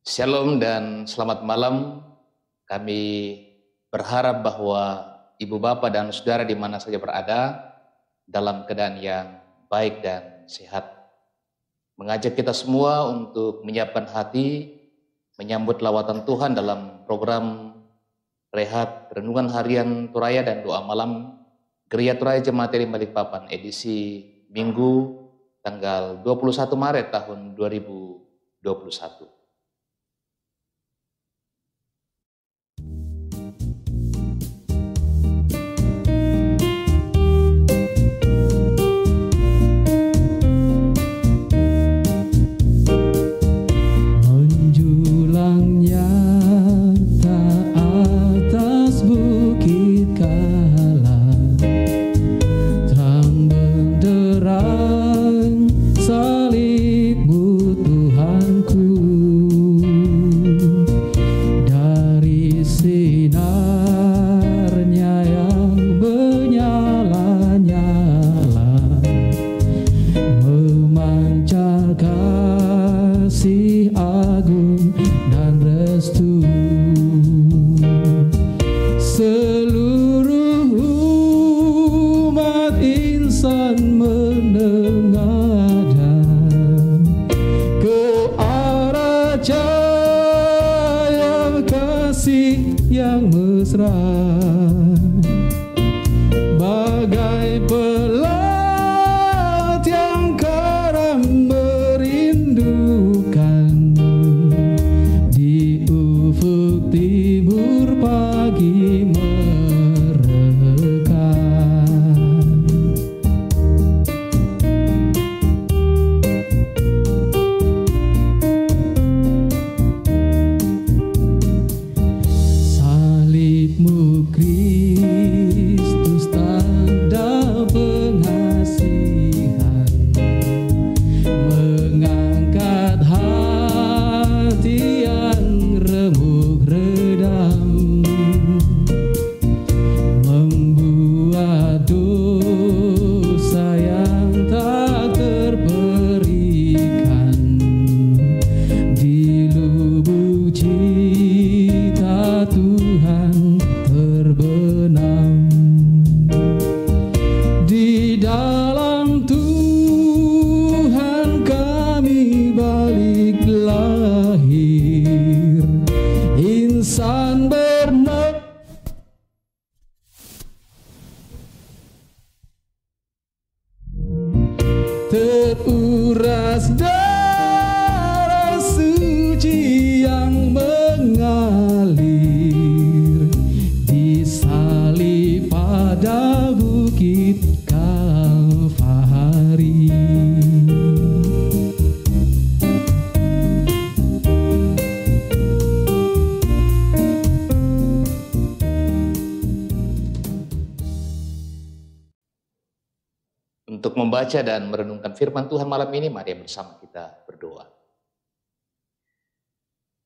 Shalom dan selamat malam. Kami berharap bahwa Ibu Bapak dan Saudara di mana saja berada dalam keadaan yang baik dan sehat. Mengajak kita semua untuk menyiapkan hati, menyambut lawatan Tuhan dalam program Rehat Renungan Harian Turaya dan Doa Malam Gereja Turaya Jemaat Elim Balikpapan edisi Minggu tanggal 21 Maret tahun 2021. Yang mesra bagai pelat yang karam merindukan di ufuk timur pagi merekam. Kristus tanda pengasihan, mengangkat hati yang remuk redam, membuat dosa yang tak terperikan di lubuk cita Tuhan terbenam. Di dalam Tuhan kami balik lahir, insan teruras darah suci yang mengalir disalib pada bukit Kalvari. Untuk membaca dan merenungkan firman Tuhan malam ini, mari bersama kita berdoa.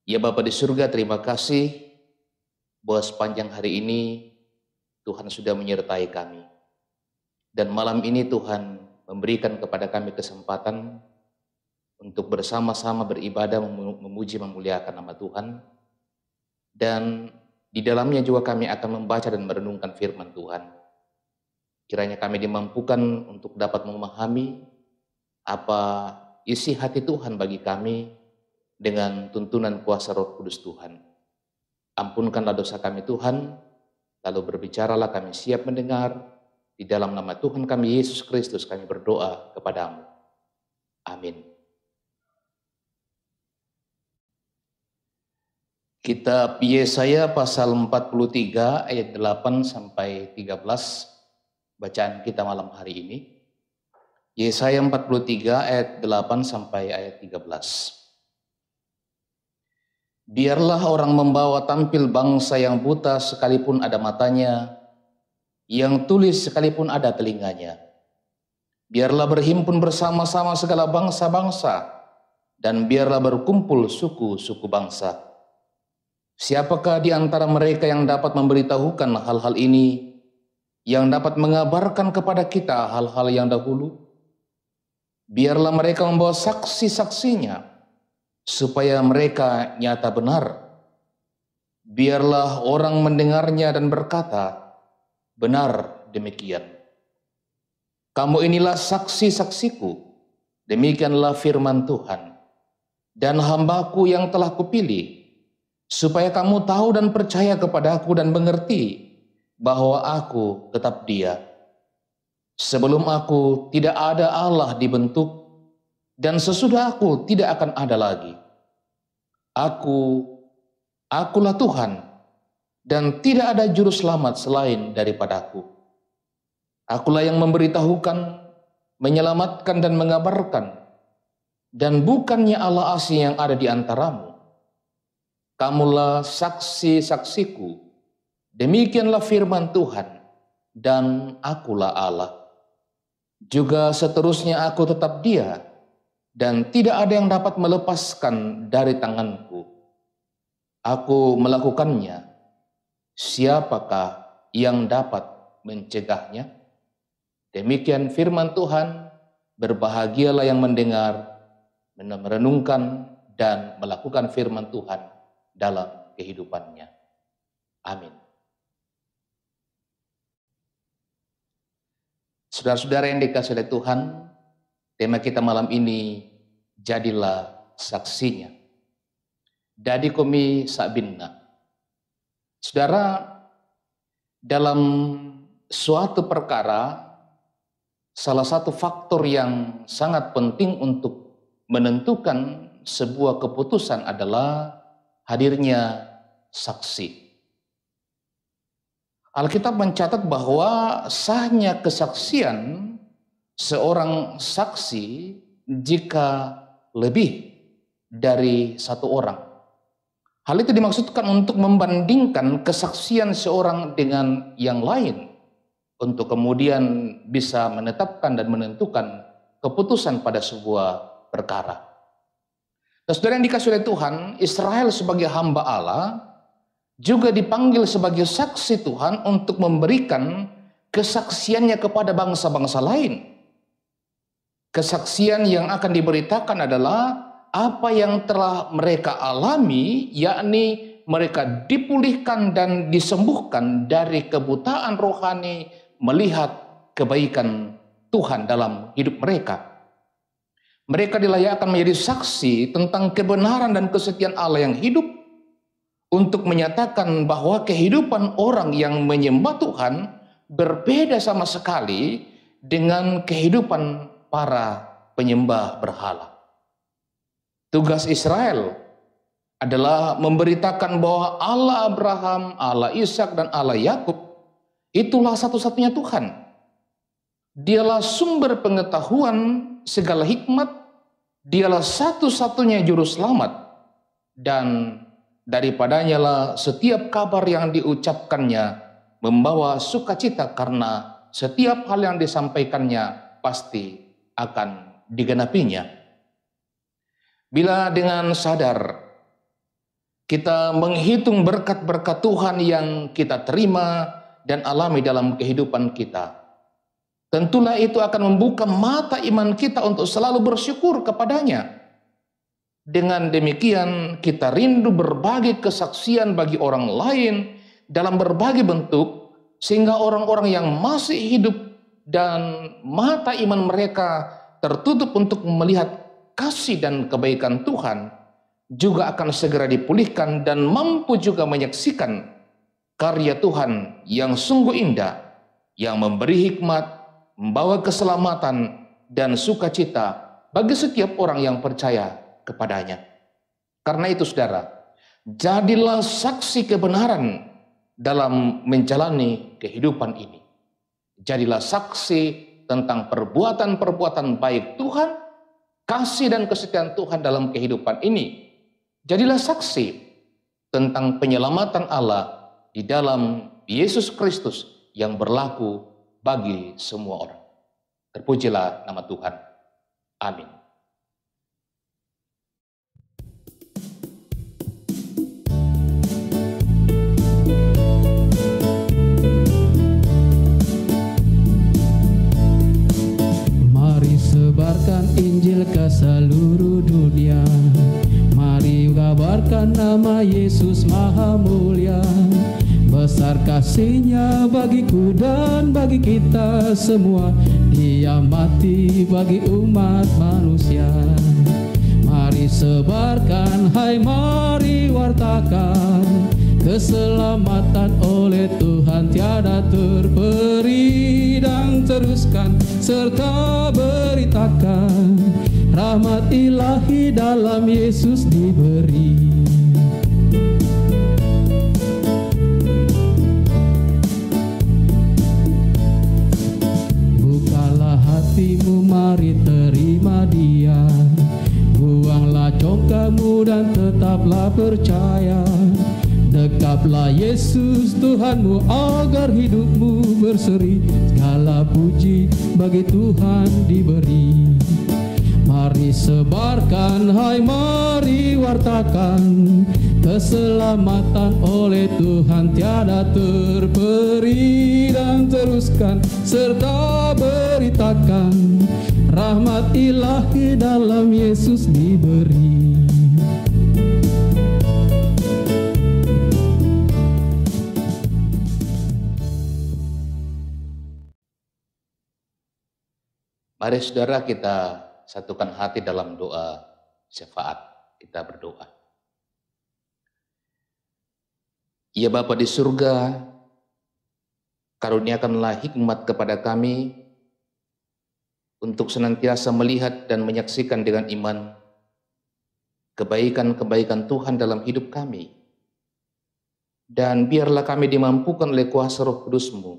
Ya Bapa di surga, terima kasih bahwa sepanjang hari ini Tuhan sudah menyertai kami. Dan malam ini Tuhan memberikan kepada kami kesempatan untuk bersama-sama beribadah, memuji, memuliakan nama Tuhan. Dan di dalamnya juga kami akan membaca dan merenungkan firman Tuhan. Kiranya kami dimampukan untuk dapat memahami apa isi hati Tuhan bagi kami dengan tuntunan kuasa Roh Kudus Tuhan. Ampunkanlah dosa kami Tuhan, lalu berbicaralah, kami siap mendengar. Di dalam nama Tuhan kami Yesus Kristus kami berdoa kepadamu. Amin. Kitab Yesaya pasal 43 ayat 8 sampai 13. Bacaan kita malam hari ini, Yesaya 43 ayat 8 sampai ayat 13. Biarlah orang membawa tampil bangsa yang buta sekalipun ada matanya, yang tulis sekalipun ada telinganya. Biarlah berhimpun bersama-sama segala bangsa-bangsa, dan biarlah berkumpul suku-suku bangsa. Siapakah di antara mereka yang dapat memberitahukan hal-hal ini, yang dapat mengabarkan kepada kita hal-hal yang dahulu? Biarlah mereka membawa saksi-saksinya, supaya mereka nyata benar. Biarlah orang mendengarnya dan berkata, benar demikian. Kamu inilah saksi-saksiku, demikianlah firman Tuhan. Dan hambaku yang telah kupilih, supaya kamu tahu dan percaya kepadaku dan mengerti bahwa aku tetap Dia. Sebelum aku tidak ada Allah dibentuk, dan sesudah aku tidak akan ada lagi. Akulah Tuhan, dan tidak ada juru selamat selain daripadaku. Akulah yang memberitahukan, menyelamatkan dan mengabarkan, dan bukannya Allah asing yang ada di antaramu. Kamulah saksi-saksiku, demikianlah firman Tuhan, dan akulah Allah. Juga seterusnya aku tetap Dia, dan tidak ada yang dapat melepaskan dari tanganku. Aku melakukannya, siapakah yang dapat mencegahnya? Demikian firman Tuhan, berbahagialah yang mendengar, merenungkan dan melakukan firman Tuhan dalam kehidupannya. Amin. Saudara-saudara yang dikasihi oleh Tuhan, tema kita malam ini, jadilah saksinya. Dadi komi sabinna. Saudara, dalam suatu perkara, salah satu faktor yang sangat penting untuk menentukan sebuah keputusan adalah hadirnya saksi. Alkitab mencatat bahwa sahnya kesaksian seorang saksi jika lebih dari satu orang. Hal itu dimaksudkan untuk membandingkan kesaksian seorang dengan yang lain, untuk kemudian bisa menetapkan dan menentukan keputusan pada sebuah perkara. Nah, saudara yang dikasihi oleh Tuhan, Israel sebagai hamba Allah juga dipanggil sebagai saksi Tuhan untuk memberikan kesaksiannya kepada bangsa-bangsa lain. Kesaksian yang akan diberitakan adalah apa yang telah mereka alami, yakni mereka dipulihkan dan disembuhkan dari kebutaan rohani melihat kebaikan Tuhan dalam hidup mereka. Mereka dilayakkan menjadi saksi tentang kebenaran dan kesetiaan Allah yang hidup, untuk menyatakan bahwa kehidupan orang yang menyembah Tuhan berbeda sama sekali dengan kehidupan para penyembah berhala. Tugas Israel adalah memberitakan bahwa Allah Abraham, Allah Ishak dan Allah Yakub itulah satu-satunya Tuhan. Dialah sumber pengetahuan segala hikmat, dialah satu-satunya juru selamat, dan daripadanya lah setiap kabar yang diucapkannya membawa sukacita, karena setiap hal yang disampaikannya pasti akan digenapinya. Bila dengan sadar kita menghitung berkat-berkat Tuhan yang kita terima dan alami dalam kehidupan kita, tentulah itu akan membuka mata iman kita untuk selalu bersyukur kepadanya. Dengan demikian kita rindu berbagi kesaksian bagi orang lain dalam berbagai bentuk, sehingga orang-orang yang masih hidup dan mata iman mereka tertutup untuk melihat kasih dan kebaikan Tuhan juga akan segera dipulihkan dan mampu juga menyaksikan karya Tuhan yang sungguh indah, yang memberi hikmat, membawa keselamatan dan sukacita bagi setiap orang yang percaya kepadanya. Karena itu saudara, jadilah saksi kebenaran dalam menjalani kehidupan ini. Jadilah saksi tentang perbuatan-perbuatan baik Tuhan, kasih dan kesetiaan Tuhan dalam kehidupan ini. Jadilah saksi tentang penyelamatan Allah di dalam Yesus Kristus yang berlaku bagi semua orang. Terpujilah nama Tuhan. Amin. Mari sebarkan Injil ke seluruh dunia. sebarkan nama Yesus Maha Mulia. Besar kasih-Nya bagiku dan bagi kita semua. Dia mati bagi umat manusia. Mari sebarkan, hai mari wartakan, keselamatan oleh Tuhan tiada terperi. Dan teruskan serta beritakan, rahmat ilahi dalam Yesus diberi. Bukalah hatimu, mari terima Dia. Buanglah congkakmu dan tetaplah percaya. Dekaplah Yesus Tuhanmu agar hidupmu berseri. Segala puji bagi Tuhan diberi. Mari sebarkan, hai mari wartakan, keselamatan oleh Tuhan tiada terperi. Dan teruskan serta beritakan, rahmat ilahi dalam Yesus diberi. Mari saudara kita satukan hati dalam doa syafaat. Kita berdoa. Ya Bapa di surga, karuniakanlah hikmat kepada kami untuk senantiasa melihat dan menyaksikan dengan iman kebaikan-kebaikan Tuhan dalam hidup kami. Dan biarlah kami dimampukan oleh kuasa Roh Kudus-Mu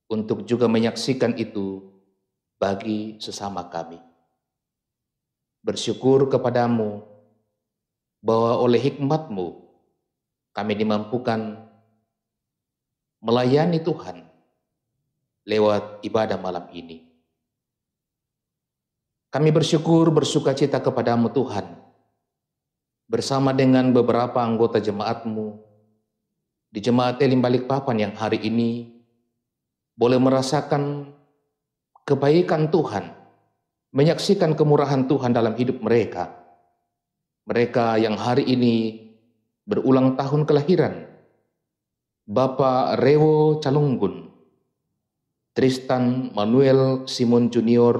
untuk juga menyaksikan itu bagi sesama kami. Bersyukur kepadamu bahwa oleh hikmat-Mu kami dimampukan melayani Tuhan lewat ibadah malam ini. Kami bersyukur, bersukacita kepadamu Tuhan, bersama dengan beberapa anggota jemaat-Mu di Jemaat Elim Balikpapan yang hari ini boleh merasakan kebaikan Tuhan, menyaksikan kemurahan Tuhan dalam hidup mereka. Mereka yang hari ini berulang tahun kelahiran. Bapak Rewo Calunggun, Tristan Manuel Simon Junior,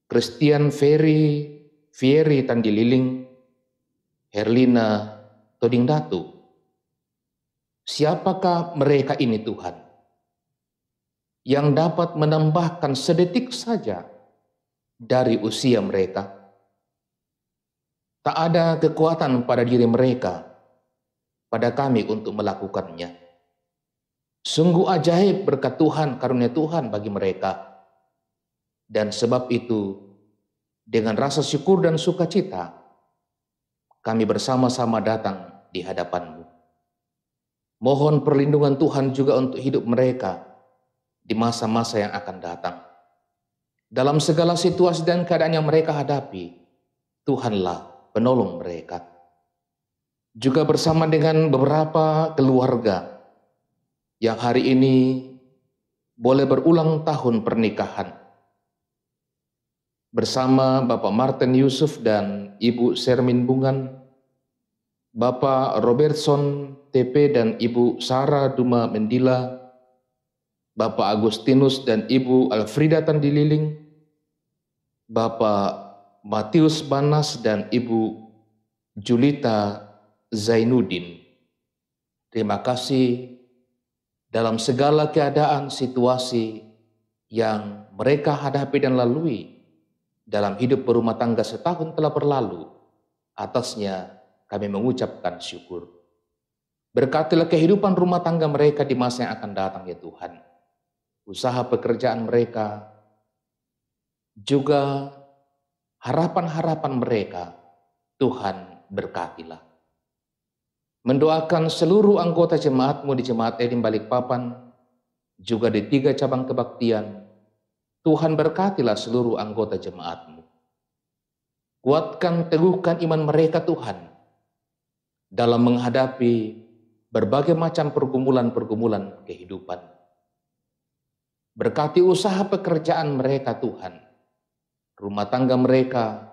Christian Fieri Tandililing, Herlina Toding Datu. Siapakah mereka ini Tuhan? Yang dapat menambahkan sedetik saja dari usia mereka. Tak ada kekuatan pada diri mereka, pada kami untuk melakukannya. Sungguh ajaib berkat Tuhan, karunia Tuhan bagi mereka. Dan sebab itu, dengan rasa syukur dan sukacita, kami bersama-sama datang di hadapan-Mu. Mohon perlindungan Tuhan juga untuk hidup mereka di masa-masa yang akan datang. Dalam segala situasi dan keadaan yang mereka hadapi, Tuhanlah penolong mereka. Juga bersama dengan beberapa keluarga yang hari ini boleh berulang tahun pernikahan. Bersama Bapak Martin Yusuf dan Ibu Sermin Bungan, Bapak Robertson TP dan Ibu Sarah Duma Mendila, Bapak Agustinus dan Ibu Alfrida Tandililing, Bapak Matius Banas dan Ibu Julita Zainuddin. Terima kasih dalam segala keadaan situasi yang mereka hadapi dan lalui dalam hidup berumah tangga setahun telah berlalu. Atasnya kami mengucapkan syukur. Berkatilah kehidupan rumah tangga mereka di masa yang akan datang ya Tuhan. Usaha pekerjaan mereka, juga harapan-harapan mereka, Tuhan berkatilah. Mendoakan seluruh anggota jemaat-Mu di Jemaat Elim Balikpapan, juga di 3 cabang kebaktian, Tuhan berkatilah seluruh anggota jemaat-Mu. Kuatkan, teguhkan iman mereka Tuhan, dalam menghadapi berbagai macam pergumulan-pergumulan kehidupan. Berkati usaha pekerjaan mereka Tuhan, rumah tangga mereka,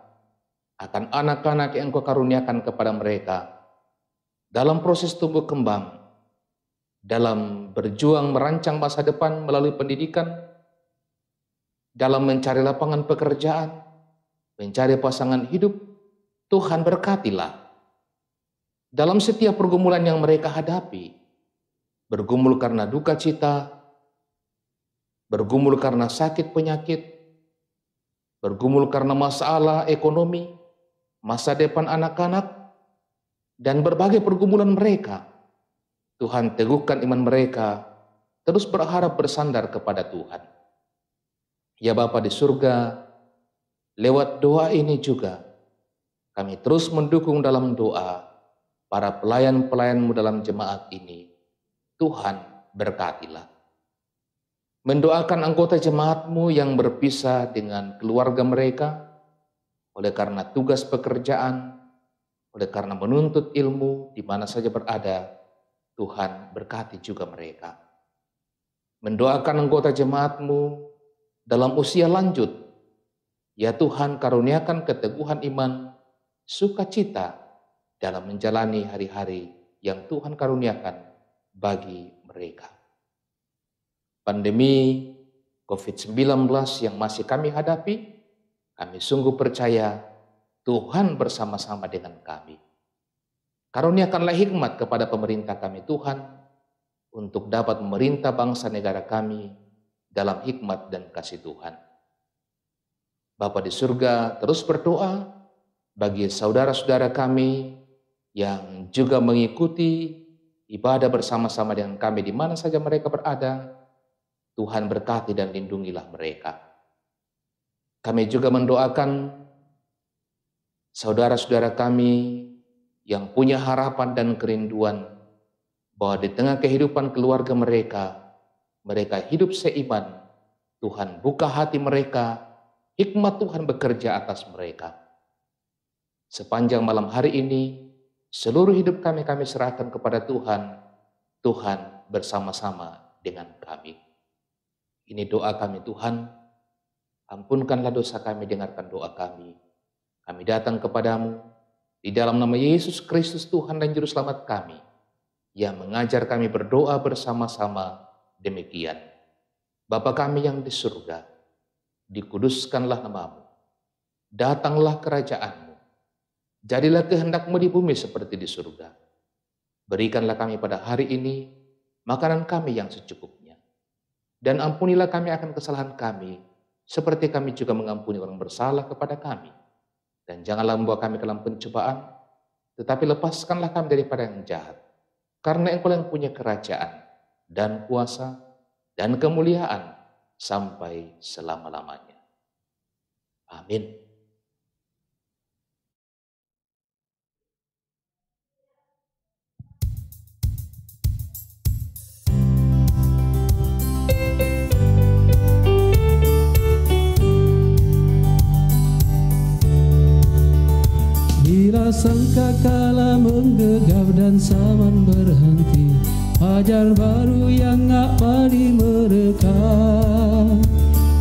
akan anak-anak yang Engkau karuniakan kepada mereka dalam proses tumbuh kembang, dalam berjuang merancang masa depan melalui pendidikan, dalam mencari lapangan pekerjaan, mencari pasangan hidup. Tuhan berkatilah dalam setiap pergumulan yang mereka hadapi, bergumul karena duka cita, bergumul karena sakit penyakit, bergumul karena masalah ekonomi, masa depan anak-anak, dan berbagai pergumulan mereka. Tuhan teguhkan iman mereka, terus berharap bersandar kepada Tuhan. Ya Bapa di surga, lewat doa ini juga kami terus mendukung dalam doa para pelayan-pelayan-Mu dalam jemaat ini. Tuhan berkatilah. Mendoakan anggota jemaat-Mu yang berpisah dengan keluarga mereka oleh karena tugas pekerjaan, oleh karena menuntut ilmu di mana saja berada. Tuhan berkati juga mereka. Mendoakan anggota jemaat-Mu dalam usia lanjut. Ya Tuhan, karuniakan keteguhan iman, sukacita dalam menjalani hari-hari yang Tuhan karuniakan bagi mereka. Pandemi COVID-19 yang masih kami hadapi, kami sungguh percaya Tuhan bersama-sama dengan kami. Karuniakanlah hikmat kepada pemerintah kami Tuhan, untuk dapat memerintah bangsa negara kami dalam hikmat dan kasih Tuhan. Bapa di surga, terus berdoa bagi saudara-saudara kami yang juga mengikuti ibadah bersama-sama dengan kami di mana saja mereka berada. Tuhan berkati dan lindungilah mereka. Kami juga mendoakan saudara-saudara kami yang punya harapan dan kerinduan bahwa di tengah kehidupan keluarga mereka, mereka hidup seiman. Tuhan buka hati mereka, hikmat Tuhan bekerja atas mereka. Sepanjang malam hari ini, seluruh hidup kami serahkan kepada Tuhan. Tuhan bersama-sama dengan kami. Ini doa kami Tuhan, ampunkanlah dosa kami, dengarkan doa kami. Kami datang kepadamu, di dalam nama Yesus Kristus Tuhan dan Juru Selamat kami, yang mengajar kami berdoa bersama-sama demikian. Bapa kami yang di surga, dikuduskanlah nama-Mu, datanglah kerajaan-Mu, jadilah kehendak-Mu di bumi seperti di surga. Berikanlah kami pada hari ini makanan kami yang secukupnya. Dan ampunilah kami akan kesalahan kami, seperti kami juga mengampuni orang bersalah kepada kami. Dan janganlah membawa kami ke dalam pencobaan, tetapi lepaskanlah kami daripada yang jahat. Karena Engkau yang punya kerajaan dan kuasa dan kemuliaan sampai selama-lamanya. Amin. Bila sangkakala menggegap dan zaman berhenti, fajar baru yang abadi merekam.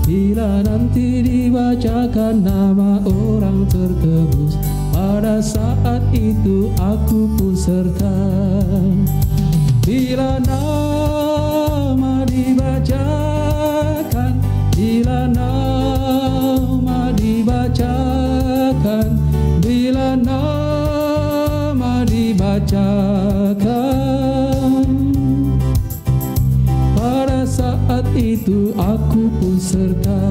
Bila nanti dibacakan nama orang tertebus, pada saat itu aku pun serta. Bila nama dibacakan, bila nama dibacakan, bila nama dibacakan, pada saat itu aku pun serta.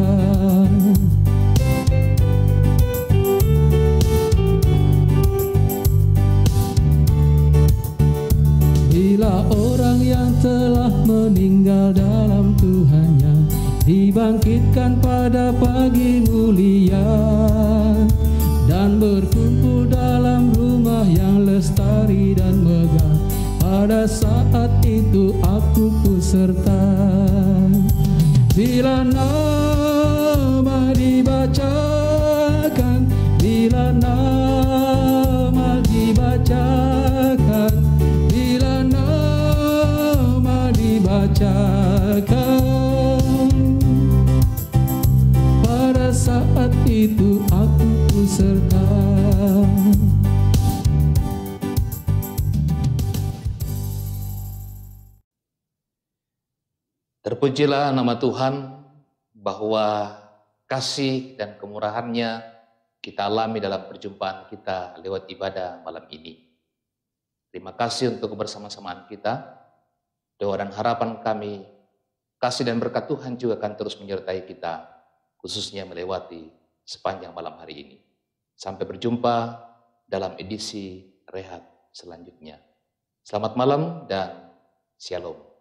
Bila orang yang telah meninggal dalam Tuhannya dibangkitkan pada pagi mulia, dan berkumpul dalam rumah yang lestari dan megah, pada saat itu aku pun serta. Bila nama dibacakan, bila nama dibacakan, bila nama dibacakan, pada saat itu aku pun serta. Terpujilah nama Tuhan bahwa kasih dan kemurahan-Nya kita alami dalam perjumpaan kita lewat ibadah malam ini. Terima kasih untuk kebersama-samaan kita. Doa dan harapan kami, kasih dan berkat Tuhan juga akan terus menyertai kita, khususnya melewati sepanjang malam hari ini. Sampai berjumpa dalam edisi Rehat selanjutnya. Selamat malam dan Shalom.